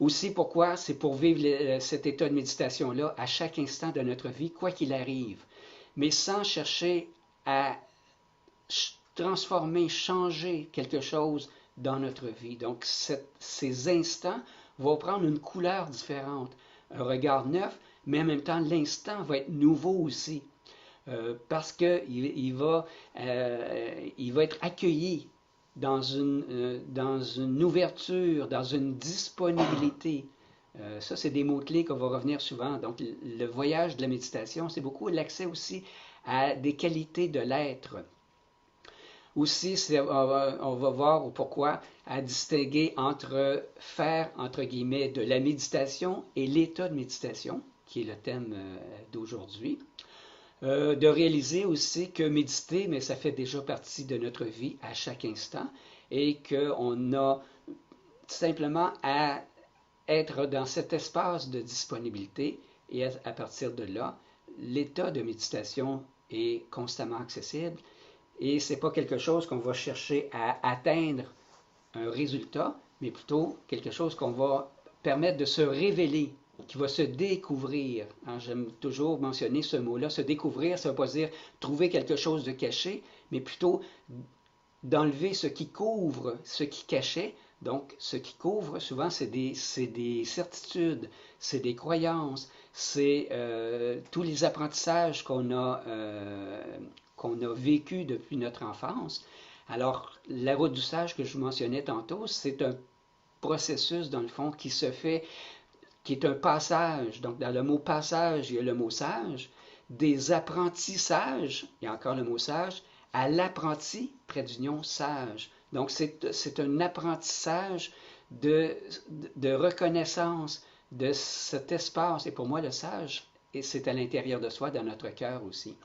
Aussi, pourquoi? C'est pour vivre cet état de méditation-là à chaque instant de notre vie, quoi qu'il arrive, mais sans chercher à transformer, changer quelque chose dans notre vie. Donc, ces instants vont prendre une couleur différente, un regard neuf, mais en même temps, l'instant va être nouveau aussi, parce qu'il il va être accueilli dans une ouverture, dans une disponibilité. Ça, c'est des mots-clés qu'on va revenir souvent. Donc, le voyage de la méditation, c'est beaucoup l'accès aussi à des qualités de l'être. Aussi, on va voir pourquoi à distinguer entre faire, entre guillemets, de la méditation et l'état de méditation, qui est le thème d'aujourd'hui. De réaliser aussi que méditer, mais ça fait déjà partie de notre vie à chaque instant et qu'on a simplement à être dans cet espace de disponibilité et à partir de là, l'état de méditation est constamment accessible et c'est pas quelque chose qu'on va chercher à atteindre un résultat, mais plutôt quelque chose qu'on va permettre de se révéler, qui va se découvrir. Hein, j'aime toujours mentionner ce mot-là, se découvrir, ça ne veut pas dire trouver quelque chose de caché, mais plutôt d'enlever ce qui couvre, ce qui cachait. Donc, ce qui couvre, souvent, c'est des certitudes, c'est des croyances, c'est tous les apprentissages qu'on a vécu depuis notre enfance. Alors, la route du sage que je vous mentionnais tantôt, c'est un processus, dans le fond, qui se fait, qui est un passage. Donc, dans le mot passage, il y a le mot sage, des apprentissages, il y a encore le mot sage, à l'apprenti, près d'union, sage. Donc, c'est un apprentissage de reconnaissance de cet espace. Et pour moi, le sage, c'est à l'intérieur de soi, dans notre cœur aussi.